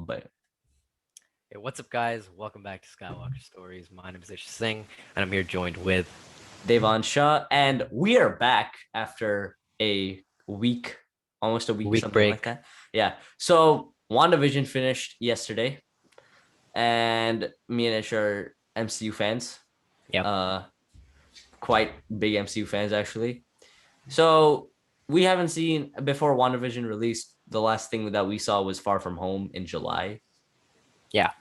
but Hey, what's up, guys? Welcome back to Skywalker Stories. My name is Ish Singh, and I'm here joined with. Devon Shaw, and we are back after a week, almost a week, Week something like break. that. Yeah. So WandaVision finished yesterday, and me and Ish are MCU fans. Yep. Uh, quite big MCU fans actually. So we haven't seen before WandaVision released. The last thing that we saw was Far From Home in July. Yeah.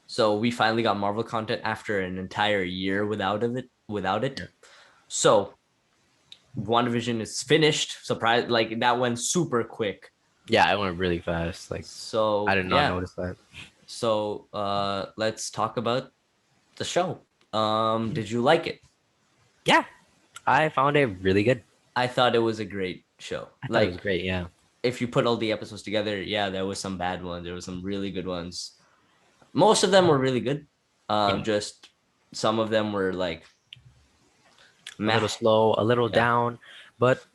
So we finally got Marvel content after an entire year without it. Without it. Yeah. So WandaVision is finished. Surprise! Like that went super quick. Yeah, it went really fast. Like, I So did not yeah. notice that. So let's talk about the show. Mhm. Did you like it? Yeah, I found it really good. I thought it was a great show. I thought it was Like great. Yeah. if you put all the episodes together, yeah, there was some bad ones. There was some really good ones. Most of them were really good. Yeah. Just some of them were like A meh. little slow, a little Yeah. down, but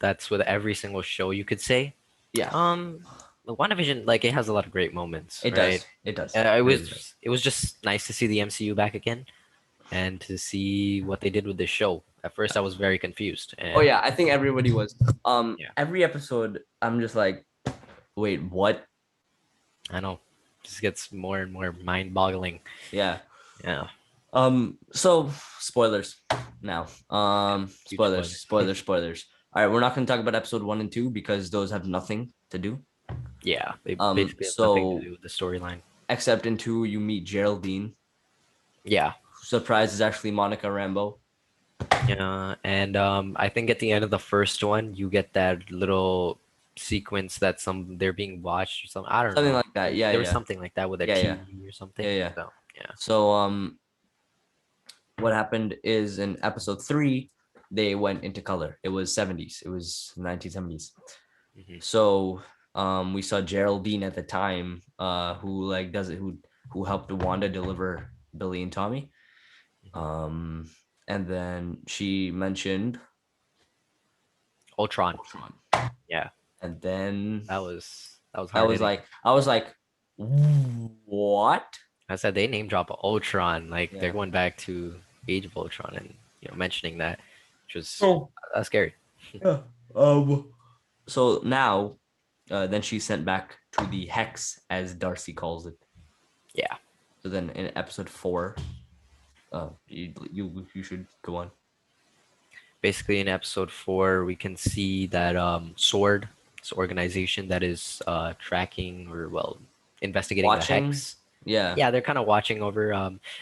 that's with every single show you could say. Yeah. The WandaVision, like, it has a lot of great moments, It right? does. It does. It It really does. was just nice to see the MCU back again and to see what they did with this show. At first, I was very confused, Oh and yeah, I think everybody was. yeah, Every episode, I'm just like, wait, what? I know, just gets more and more mind-boggling. Yeah. Yeah, So spoilers now. yeah, huge Spoilers, spoilers. spoilers, spoilers. All right, we're not gonna talk about episode 1 and 2 because those have nothing to do. Yeah, they basically have nothing to So do with the storyline. except in 2, you meet Geraldine. Yeah, Surprise is actually Monica Rambeau. yeah, and I think at the end of the first one, you get that little sequence that they're being watched or something. I don't Something know. like that. Yeah, There was yeah. something like that with a Yeah, yeah. TV or Yeah, something. yeah. So yeah, So what happened is in episode 3, they went into color. It was 70s. It was 1970s. hmm So we saw Geraldine at the time, who like does it who helped Wanda deliver Billy and Tommy. hmm Um and then she mentioned Ultron. Ultron. Yeah, And then that was I hard was hitting. like, what? I said they name drop Ultron, like they're Yeah. going back to Age of Ultron and mentioning that, which was So scary. yeah. So now then she's sent back to the hex as Darcy calls it. Yeah, So then in episode 4, you should go on. basically in episode 4, we can see that Sword, this organization that is tracking or investigating the Watching. hex. Yeah. Yeah, they're kind of watching over.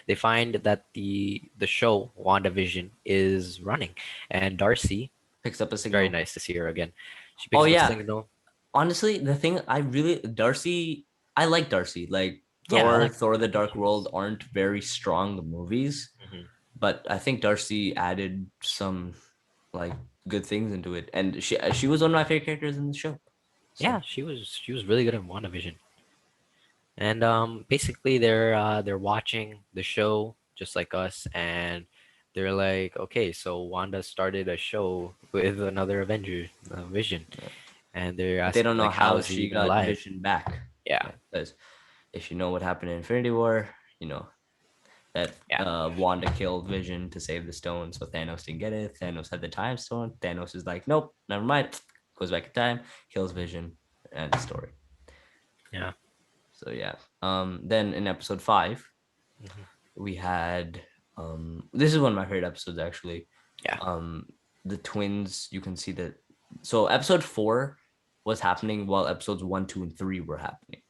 They find that the show WandaVision is running, and Darcy. Picks up a It's very signal. nice to see her again. She Oh picks up a yeah. signal. Honestly, the thing I really Darcy, I like Darcy. Like Yeah, Thor the I think Dark she's. World aren't very strong movies, Mhm. but I think Darcy added some like good things into it. And she was one of my favorite characters in the show. Yeah, So she was really good in WandaVision. And basically they're watching the show just like us, and they're like, okay, so Wanda started a show with another Avenger, Vision, yeah. and they're But they asking don't know like, how how is he she even got alive? Vision back. Yeah, Yeah, because if you know what happened in Infinity War, you know that yeah, Wanda killed Vision to save the stone, so Thanos didn't get it. Thanos had the time stone. Thanos is like, nope, never mind. Goes back in time, kills Vision, and the story. yeah. So yeah. Then in episode 5, hmm we had this is one of my favorite episodes actually. yeah, Um, the twins. You can see that. So episode 4 was happening while episodes 1, 2, and 3 were happening.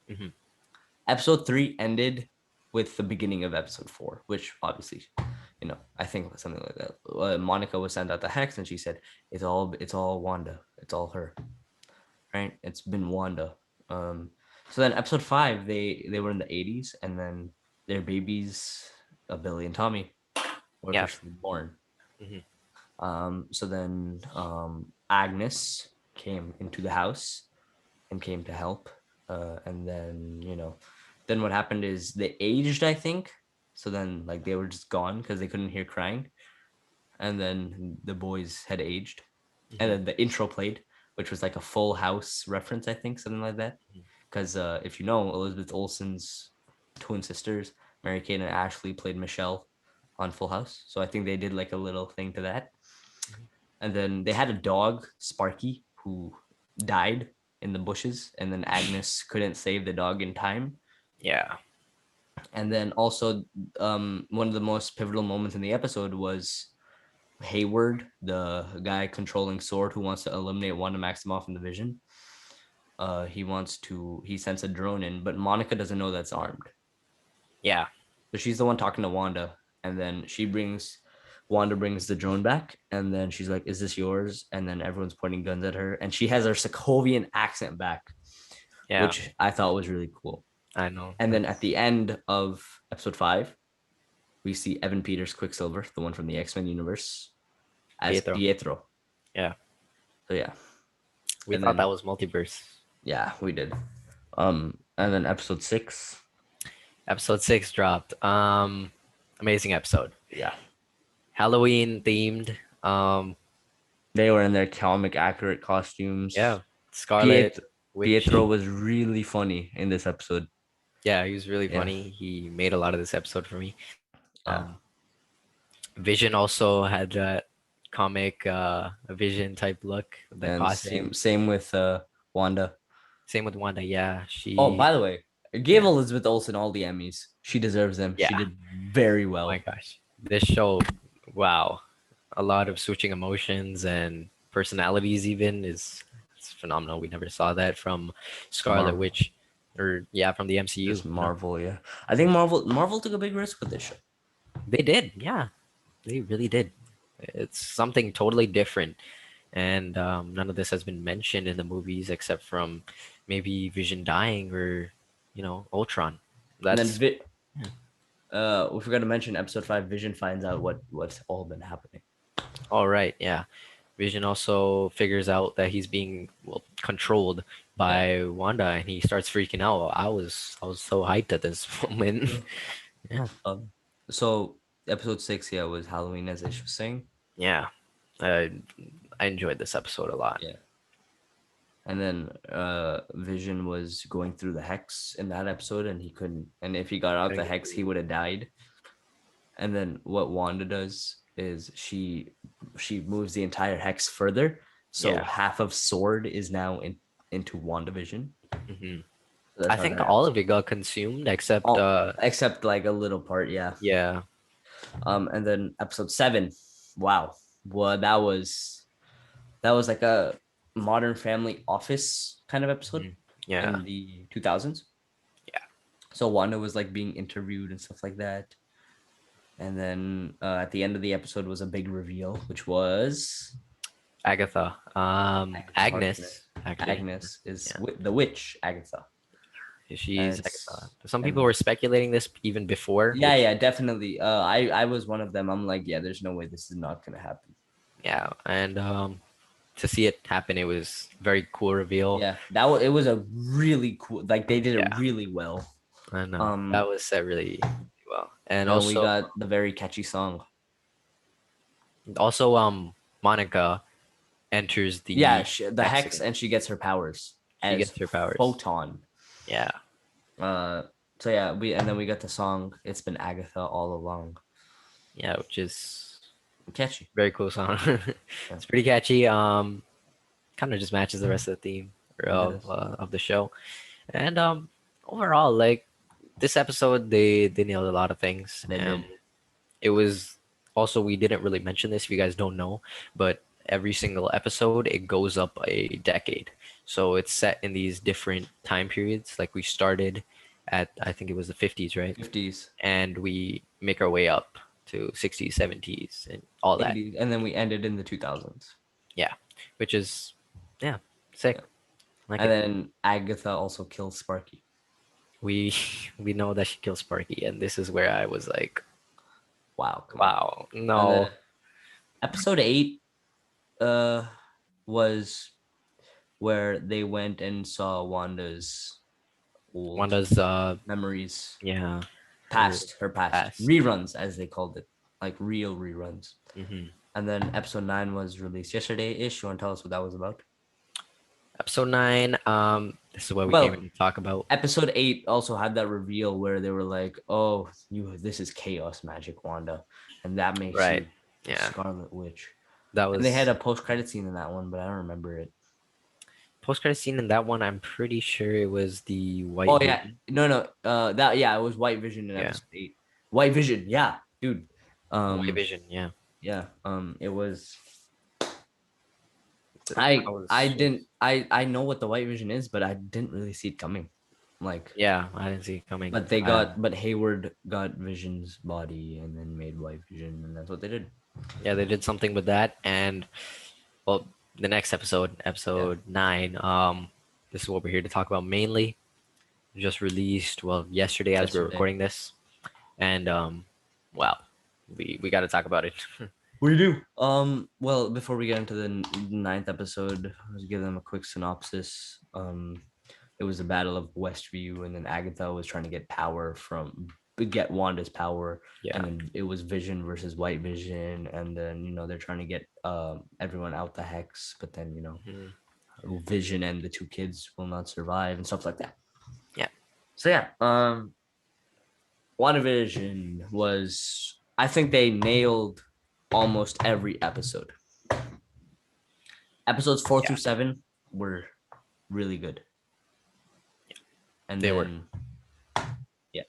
hmm Episode 3 ended with the beginning of episode 4, which obviously, I think something like that. Monica was sent out the hex, and she said, "It's all Wanda. It's all her, right? It's been Wanda." Um, so then episode 5, they were in the 80s, and then their babies, Billy and Tommy, were yeah. officially born. hmm So then Agnes came into the house and came to help. And then, then what happened is they aged, I think. So then, like, they were just gone because they couldn't hear crying. And then the boys had aged. And hmm then the intro played, which was like a Full House reference, I think, something like that. because if you know, Elizabeth Olsen's twin sisters, Mary Kate and Ashley, played Michelle on Full House. So I think they did like a little thing to that. And then they had a dog, Sparky, who died in the bushes, and then Agnes couldn't save the dog in time. Yeah. And then also, one of the most pivotal moments in the episode was Hayward, the guy controlling Sword, who wants to eliminate Wanda Maximoff in the Vision. He sends a drone in, but Monica doesn't know that's armed. Yeah. So she's the one talking to Wanda, and then Wanda brings the drone back, and then she's like, "Is this yours?" And then everyone's pointing guns at her, and she has her Sokovian accent back, Yeah. which I thought was really cool. I know. And then at That's the end of episode 5, we see Evan Peters, Quicksilver, the one from the X-Men universe, as Pietro. Pietro. Yeah. So yeah, We and thought then that was multiverse. yeah, we did. And then episode 6, Episode 6 dropped. Amazing episode. yeah, Halloween themed. they were in their comic accurate costumes. Yeah. Scarlet Pietro, Witch. Pietro was really funny in this episode. Yeah, he was really Yeah, funny. He made a lot of this episode for me. yeah, Um, Vision also had that comic Vision type look, the and same costume. same with Wanda. Same with Wanda. Yeah, Oh, she. by the way, I gave Yeah, Elizabeth Olsen all the Emmys. She deserves them. She yeah. did very Oh my well. gosh, this show, wow, a lot of switching emotions and personalities. Even is it's phenomenal. We never saw that from Scarlet Marvel, Witch, or yeah, from the MCU. just Marvel. Yeah, I think Marvel took a big risk with this show. They did. Yeah, they really did. It's something totally different, and none of this has been mentioned in the movies except from maybe Vision dying or Ultron. And then That's yeah. we forgot to mention episode 5. Vision finds out what's all been happening. All right. Yeah, Vision also figures out that he's being controlled Yeah. by Wanda, and he starts freaking out. I was so hyped at this moment. Yeah, Um, so episode 6, yeah, was Halloween, as Ish was saying. yeah. I I enjoyed this episode a lot. Yeah. And then Vision was going through the hex in that episode, and he couldn't. And if he got out the hex, he would have died. And then what Wanda does is she moves the entire hex further, so Yeah. half of Sword is now into WandaVision. hmm So that's I how think that all happens. of it got consumed except All except like a little part, yeah. yeah. And then episode 7, wow, well, that was like a Modern Family Office kind of episode Mhm. Yeah. in the 2000s. Yeah. So Wanda was like being interviewed and stuff like that. And then at the end of the episode was a big reveal, which was Agatha. Agnes. Actually. Agnes is Yeah. the witch Agatha. She's Agatha. Some people And were speculating this even before, yeah, which yeah, definitely. I was one of them. I'm like, yeah, there's no way this is not gonna happen. yeah, and to see it happen, it was very cool reveal. Yeah, it was a really cool. Like they did it Yeah. really well. I know that was set really well, and And we also got the very catchy song. Monica enters the Yeah, the hex, accident. and she gets her powers She as gets her powers. Photon. Yeah, So yeah, we got the song. It's been Agatha all along. yeah, which is Catchy. very cool song. It's pretty catchy. Kind of just matches the rest of the theme of the show, and overall, like this episode, they nailed a lot of things. They did. It was also, we didn't really mention this if you guys don't know, but every single episode it goes up a decade, so it's set in these different time periods. Like we started at, I think it was the 50s, right? 50s, And we make our way up to 60s, 70s, and all that. 80s, and then we ended in the 2000s. Yeah, which is yeah, sick. Yeah. Like And it. then Agatha also kills Sparky. we we know that she kills Sparky, and this is where I was like, Wow. wow, And no. then episode 8 was where they went and saw Wanda's old Wanda's memories, yeah, her past past. reruns, as they called it, like real reruns. hmm And then episode 9 was released yesterday. Ish, you want to tell us what that was about? Episode 9. This is what we came in Well, to talk about. episode 8 also had that reveal where they were like, "Oh, you this is chaos magic, Wanda, and that makes Right. you the Yeah. Scarlet Witch." That And they had was a post credit scene in that one, but I don't remember it. post credit scene in that one. I'm pretty sure it was the White Oh yeah, Vision. no, no, that yeah, it was White Vision in Yeah. episode 8. White Vision, yeah, dude. White Um, Vision. Yeah. yeah, it was. That I was didn't I know what the White Vision is, but I didn't really see it coming. Like, yeah. I didn't see it coming. but Hayward got Vision's body and then made White Vision, and that's what they did. Yeah, they did something with that, and well, the next episode, Yeah, episode 9. This is what we're here to talk about mainly. Just released well yesterday as we're yesterday. recording this, and wow, we got to talk about it. We do. Well, before we get into the ninth episode, let's give them a quick synopsis. It was the Battle of Westview, and then Agatha was trying to get Wanda's power, Yeah. and then it was Vision versus White Vision, and then they're trying to get everyone out the hex, but then Mhm. Vision and the two kids will not survive and stuff like that. Yeah. So yeah, WandaVision was, I think they nailed almost every episode. Episodes 4 through Yeah. 7 were really good. And They were. then yeah,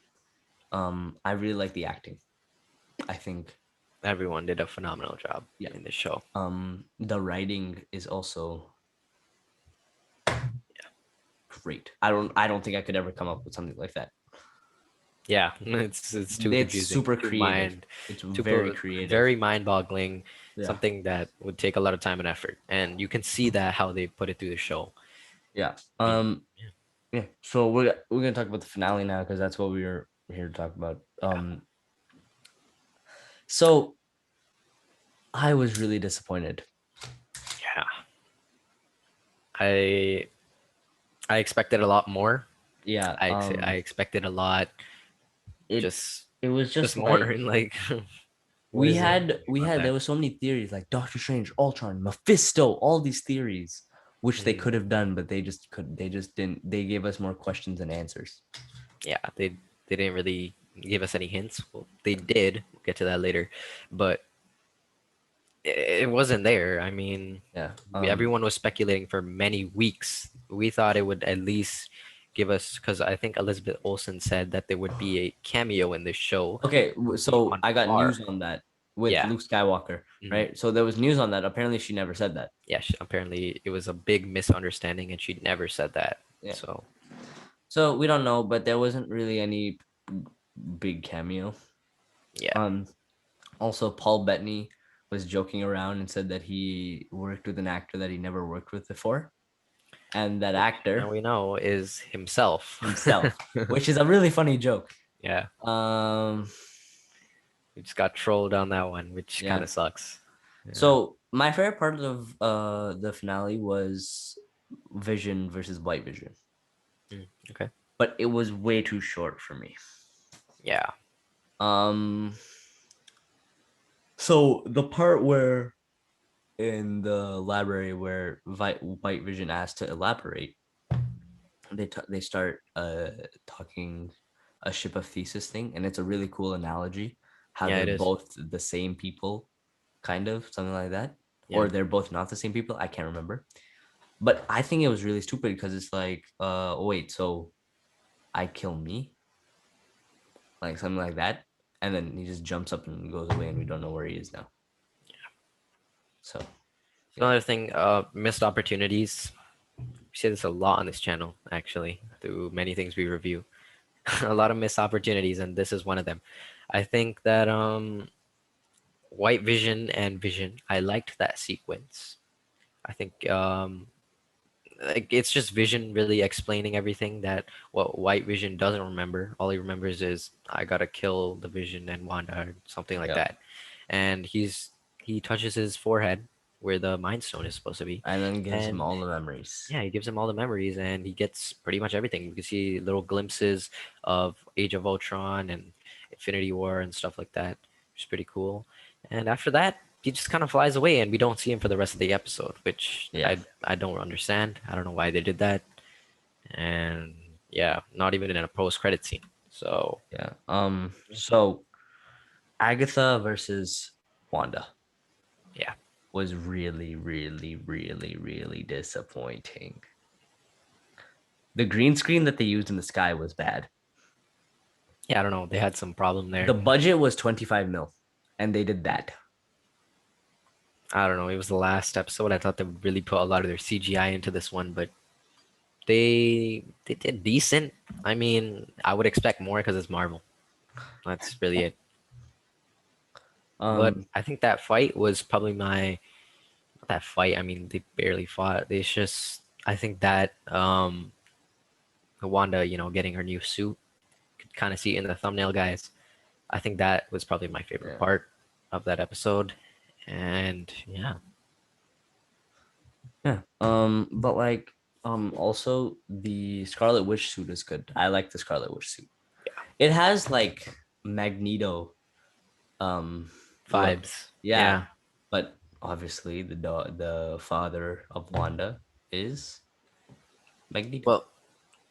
I really like the acting. I think Everyone did a phenomenal job yeah, in the show. the writing is also Yeah. great. I don't think I could ever come up with something like that. Yeah, it's too It's confusing, super too creative. It's very creative. very mind-boggling. Yeah. Something that would take a lot of time and effort, and you can see that how they put it through the show. Yeah. I mean, yeah, Yeah. So we're gonna talk about the finale now because that's what we were here to talk about. yeah, So I was really disappointed. yeah. I I expected a lot more. Yeah. I expected a lot. It Just it was just just more like like what we is it had we about had there that? was so many theories like Doctor Strange, Ultron, Mephisto, all these theories which they Mm, could have done, but they just didn't. They gave us more questions than answers. yeah, they didn't really give us any hints. Well, they did. We'll get to that later, but it wasn't there. I mean, Yeah. everyone was speculating for many weeks. We thought it would at least give us, because I think Elizabeth Olsen said that there would be a cameo in this show. Okay, It would be so on I got par. news on that with Yeah. Luke Skywalker, Mhm. right? So there was news on that. Apparently, she never said that. Yeah. Apparently, it was a big misunderstanding, and she never said that. Yeah. So So we don't know, but there wasn't really any big cameo. yeah. Um. Also, Paul Bettany was joking around and said that he worked with an actor that he never worked with before, and that Now actor we know is himself. himself, which is a really funny joke. Yeah. Um. We just got trolled on that one, which kind Yeah. of sucks. Yeah. So my favorite part of the finale was Vision versus White Vision, Okay. but it was way too short for me. Yeah. Um. So the part where in the library where White Vision asked to elaborate, they start talking a ship of thesis thing, and it's a really cool analogy how Yeah, they're it is. both the same people, kind of something like that, Yeah. or they're both not the same people. I can't remember, but I think it was really stupid because it's like, oh, wait, so I kill me, like something like that, and then he just jumps up and goes away, and we don't know where he is now. So So yeah, another thing, missed opportunities. We say this a lot on this channel, actually, through many things we review. A lot of missed opportunities, and this is one of them. I think that White Vision and Vision, I liked that sequence. I think like it's just Vision really explaining everything that what White Vision doesn't remember. All he remembers is I gotta kill the Vision and Wanda or something like yeah, that. And he touches his forehead where the Mind Stone is supposed to be, and then gives him and all the memories. yeah, he gives him all the memories, and he gets pretty much everything. We can see little glimpses of Age of Ultron and Infinity War and stuff like that, which is pretty cool. And after that, he just kind of flies away, and we don't see him for the rest of the episode, which Yeah, I don't understand. I don't know why they did that, and yeah, not even in a post credit scene. So yeah. So Agatha versus Wanda yeah, was really, really, really, really disappointing. The green screen that they used in the sky was bad. yeah, I don't know. They had some problem The there. budget was 25 mil, and they did that. I don't know. It was the last episode. I thought they would really put a lot of their CGI into this one, but they did decent. I mean, I would expect more because it's Marvel. That's really it. But Um, I think that fight was probably my not that fight. I mean, they barely fought. It's just I think that Wanda, getting her new suit, could kind of see it in the thumbnail, guys. I think that was probably my favorite yeah, part of that episode. And yeah, yeah. But like, also the Scarlet Witch suit is good. I like the Scarlet Witch suit. It has like Magneto, look. vibes. Yeah, Yeah. but obviously the father of Wanda is Magneto. Well,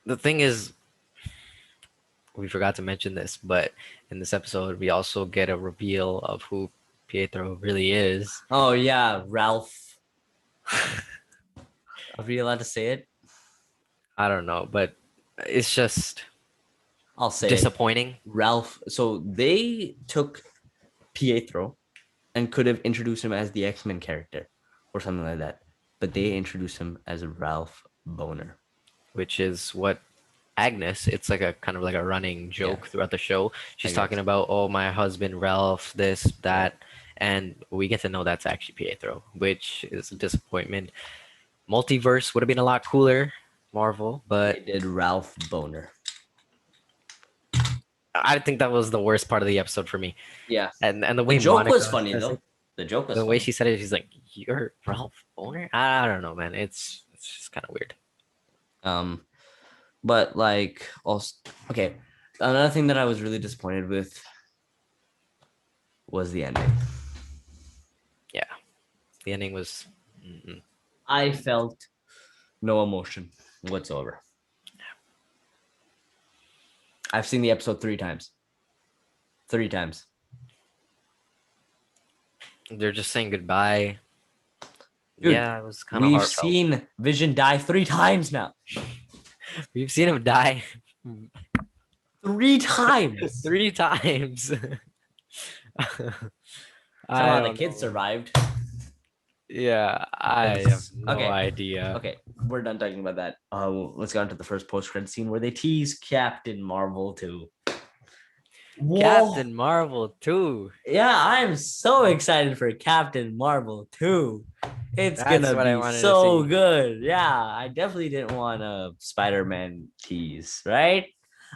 the thing is, we forgot to mention this, but in this episode, we also get a reveal of who Pietro really is. Oh yeah, Ralph. Are we allowed to say it? I don't know, but it's just I'll say it. disappointing, Ralph. So they took Pietro and could have introduced him as the X-Men character or something like that, but they introduced him as Ralph Boner. which is what Agnes, it's like a kind of like a running Yeah, joke throughout the show. I She's talking guess. about, oh, my husband Ralph, this, Yeah, that, and we get to know that's actually Pietro, which is a disappointment. Multiverse would have been a lot cooler, Marvel, they but did Ralph Boner. I think that was the worst part of the episode for me. Yeah, And the the way joke was Monica funny says it, though. The joke was the way funny. she said it, she's like, "You're Ralph Boner." I don't know, man. It's just kind of weird. Um, but like also okay, another thing that I was really disappointed with was the ending. Yeah, the ending was. Mm-mm. I felt no emotion whatsoever. I've seen the episode 3 times. 3 times. They're just saying goodbye. Dude, Yeah, it was kind of we've heartfelt. seen Vision die 3 times now. We've seen him die 3 times. 3 times. I Somehow the don't kids know. survived. Yeah, I have no Okay. idea. Okay. We're done talking about that. Let's go on to the first post-credit scene where they tease Captain Marvel too. Whoa. Captain Marvel too. Yeah, I'm so excited for Captain Marvel too. It's That's gonna what I be wanted to so see. good. Yeah, I definitely didn't want a Spider-Man tease, right?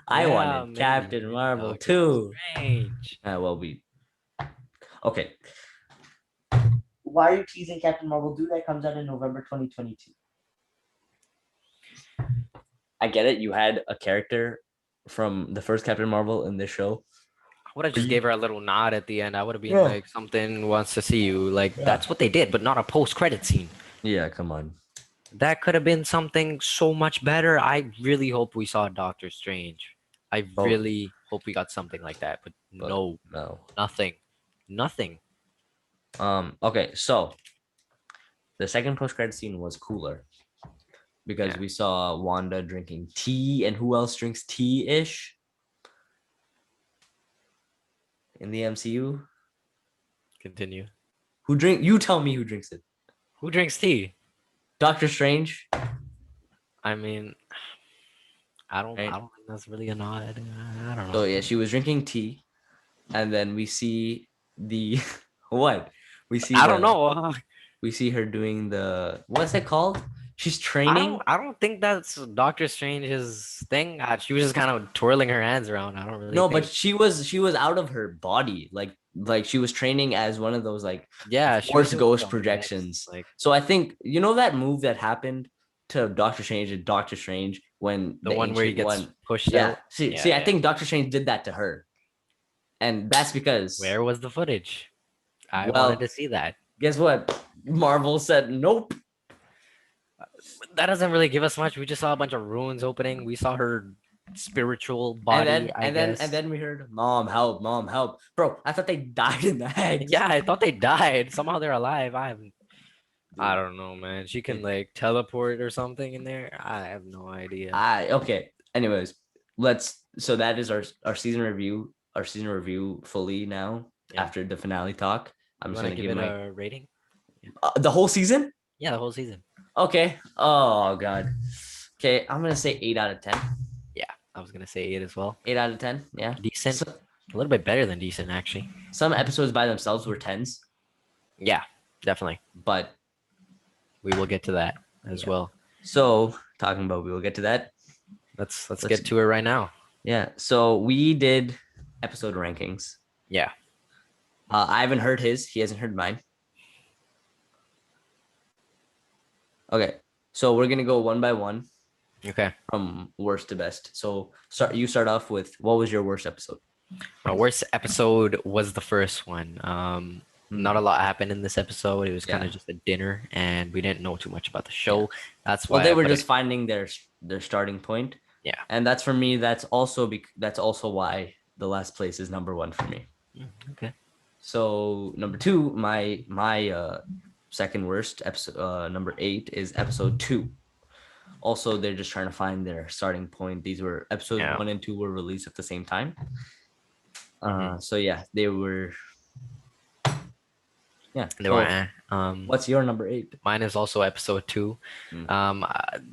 I Yeah, wanted maybe, Captain maybe Marvel Doctor too. Strange. Well, we okay. Why are you teasing Captain Marvel? Dude, that comes out in November 2022. I get it. You had a character from the first Captain Marvel in this show. I would have just gave her a little nod at the end. I would have been Yeah. like, something wants to see you. Like, Yeah. that's what they did, but not a post-credit scene. Yeah, come on. That could have been something so much better. I really hope we saw Doctor Strange. I Oh, really hope we got something like that, but but no, no. nothing. Nothing. Okay, so the second post-credit scene was cooler because Yeah, we saw Wanda drinking tea, and who else drinks tea-ish in the MCU? continue. Who drink? You tell me who drinks it. Who drinks tea? Doctor Strange, I mean, I right? don't think that's really a nod. I don't So know. yeah, she was drinking tea, and then we see the what? We see I don't the know. we see her doing the what's it called? She's training. I don't think that's Doctor Strange's thing. She was just kind of twirling her hands around. I don't really No, but think. she was out of her body. Like she was training as one of those like Yeah, she was force doing ghost some mix, projections. like So I think you know that move that happened to Doctor Strange and Doctor Strange when the the one where he ancient gets one. pushed Yeah. out. See, Yeah, see, I yeah. think Doctor Strange did that to her. And that's because Where was the footage? I wanted Well, to see that. guess what? Marvel said nope. But that doesn't really give us much. We just saw a bunch of ruins opening. We saw her spiritual And body, then I and then and guess. then we heard, "Mom, help! Mom, help!" Bro, I thought they died in the hex. Yeah, I thought they died. Somehow they're alive. I Dude, don't know, man. She can it, like teleport or something in there. I have no idea. I okay. Anyways, let's. So that is our season review. Our season review fully now Yeah. after the finale talk. I'm You just want to gonna give give it my a rating? Yeah. the whole season. Yeah, the whole season. Okay. Oh god. Okay, I'm gonna say 8 out of 10. Yeah, I was gonna say 8 as well. 8 out of 10. Yeah. Decent. A little bit better than decent, actually. Some episodes by themselves were tens, Yeah, definitely. but We will get to that as yeah. well. So talking about, we will get to that. Let's Let's get to it right now. Yeah. So we did episode rankings. Yeah. I haven't heard his. He hasn't heard mine. Okay. So we're gonna go one by one Okay. from worst to best. So start. You start off with, what was your worst episode? My worst episode was the first one. Not a Hmm. lot happened in this episode. It was kind Yeah. of just a dinner, and we didn't know too much about the Yeah. show. That's Well, why they I were put it. just finding their starting point, Yeah. and that's, for me. That's also why the last place is number one for me. Okay. So number two, my second worst episode, number 8, is episode 2. Also, they're just trying to find their starting point. These were episodes Yeah. 1 and 2 were released at the same time. Mhm. So yeah, they were. Yeah. They were. So Um, what's your number 8? Mine is also episode 2. Hmm.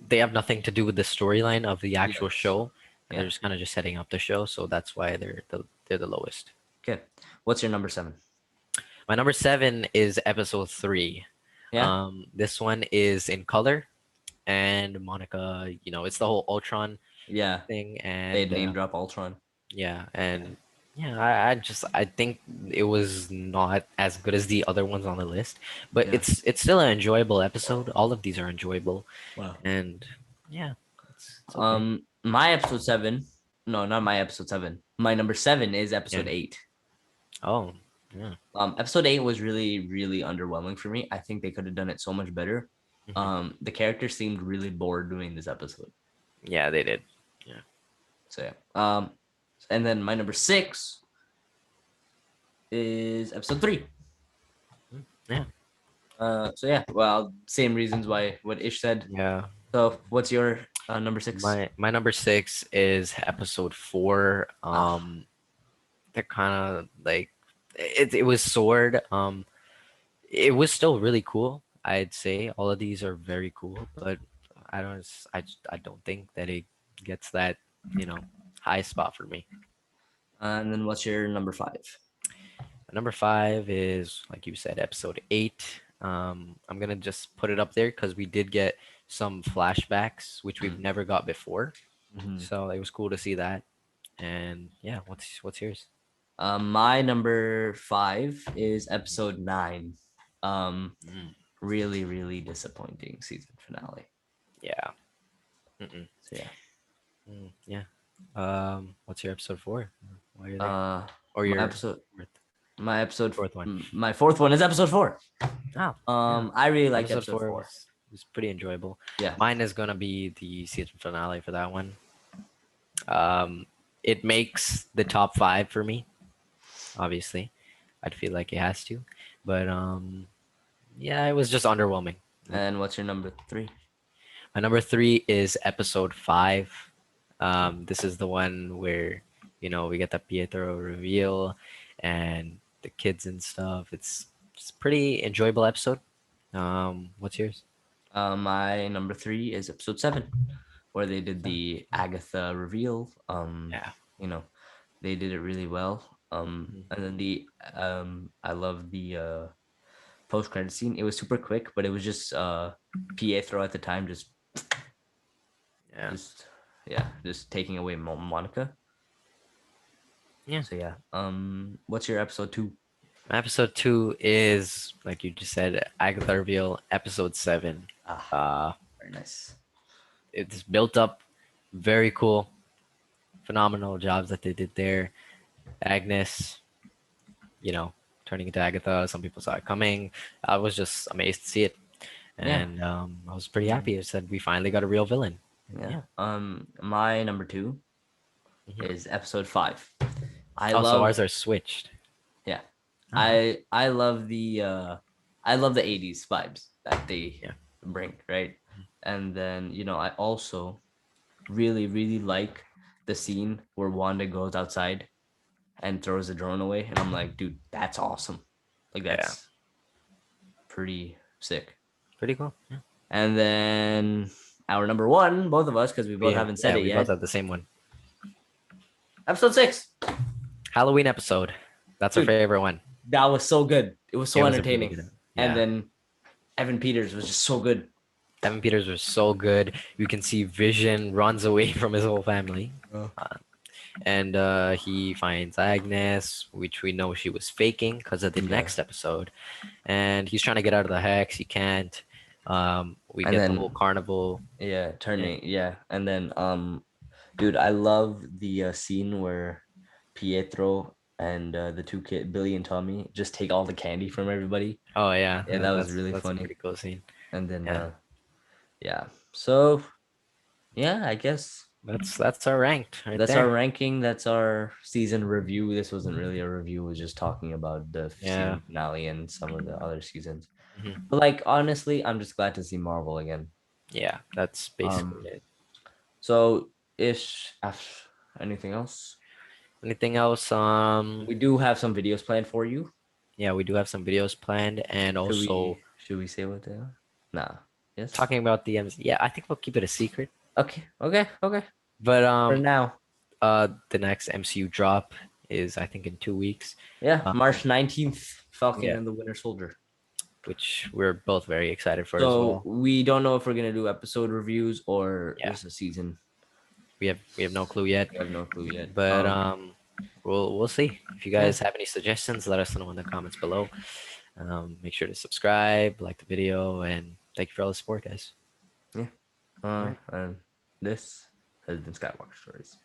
They have nothing to do with the storyline of the actual Yes. show. They're Yeah. just kind of just setting up the show, so that's why they're the lowest. Okay. What's your number 7? My number 7 is episode 3. Yeah. This one is in color, and Monica, it's the whole Ultron Yeah. thing, They and name drop Ultron. yeah, and yeah, I think it was not as good as the other ones on the list, but Yeah. it's still an enjoyable episode. All of these are enjoyable, Wow. and yeah, it's okay. My episode 7. No, not my episode 7. My number 7 is Yeah. episode 8. Oh, yeah. Episode 8 was really, really underwhelming for me. I think they could have done it so much better. Mhm. The character seemed really bored doing this episode. Yeah, they did. So yeah. And then my number 6 is episode 3. Yeah. So yeah. Well, same reasons why what Ish said. Yeah. So what's your number 6? My number 6 is episode 4. Ah. They're kind of like it was Sword. It was still really cool. I'd say all of these are very cool, but I don't think that it gets that you know high spot for me. And then what's your number 5? Number 5 is, like you said, episode 8. I'm gonna just put it up there because we did get some flashbacks which we've never got before, Mm-hmm. so it was cool to see that. And yeah, what's yours? My number 5 is episode 9. Mm, Really, really disappointing season finale. yeah. Mm-mm. So yeah. Yeah. What's your episode 4? Why are you there? Uh, Or my your episode, fourth, my episode, fourth one? my fourth one is episode 4. Oh, yeah. I really liked Episode episode 4 4. was pretty enjoyable. Yeah. Mine is gonna be the season finale for that one. Um, it makes the top 5 for me. Obviously, I'd feel like it has to, but yeah, it was just underwhelming. And what's your number 3? My number 3 is episode 5. This is the one where we get the Pietro reveal and the kids and stuff. It's a pretty enjoyable episode. What's yours? My number 3 is episode 7, where they did the Agatha reveal. Yeah. You know, they did it really well. And then I love the post credit scene. It was super quick, but it was just Pietro at the time, Yeah. just just taking away Monica. Yeah. So yeah. What's your episode 2? Episode 2 is, like you just said, Agatha reveal. Episode 7. Very nice. It's built up, very cool, phenomenal jobs that they did there. Agnes, turning into Agatha. Some people saw it coming. I was just amazed to see it, Yeah. and I was pretty Mm, happy. I said we finally got a real villain. And yeah. yeah. My number two Mhm. is episode 5. I Oh, so love ours are switched. yeah. Oh, okay. I love I love the 80s vibes that they Yeah. bring, right? And then, I also really, really like the scene where Wanda goes outside and throws the drone away. And I'm like, dude, that's awesome. Like, Yeah. that's pretty sick. Pretty cool. Yeah. And then our number one, both of us, because we both haven't said Yeah, it we both yet, have the same one. episode 6. Halloween episode. That's our Dude, favorite one. that was so good. It was It so was a really entertaining. good. And Yeah. then Evan Peters was just so good. Evan Peters was so good. You can see Vision runs away from his whole family. Oh. And he finds Agnes, which we know she was faking because of the Yeah. next episode. And he's trying to get out of the hex. He can't. We And get the whole then carnival. yeah, Yeah. turning, yeah. And then dude, I love the scene where Pietro and the two kid Billy and Tommy just take all the candy from everybody. Oh yeah, Yeah, that was that's really that's a funny. pretty cool scene. And then Yeah, yeah. So, yeah, I guess that's our ranked right that's our there. ranking. That's our season review. This wasn't really a review. It was just talking about the Yeah. season finale and some of the other seasons. Mhm. But like honestly, I'm just glad to see Marvel again. Yeah, that's basically Um, it. so ish after anything else? Anything else? We do have some videos planned for you. Yeah, we do have some videos planned, and also Should we say what they are? Nah. Yes. talking about the MC. Yeah, I think we'll keep it a secret. Okay. Okay. Okay. But For now. the next MCU drop is I think in 2 weeks. Yeah. Uh, March 19th, Falcon yeah, and the Winter Soldier. which we're both very excited for as So well. we don't know if we're gonna do episode reviews or Yeah, just a season. we have no clue yet, We have no clue yet. but we'll see. If you Yeah. guys have any suggestions, let us know in the comments below. Make sure to subscribe, like the video, and thank you for all the support, guys. Yeah. All right. And this has been Skywalker Stories.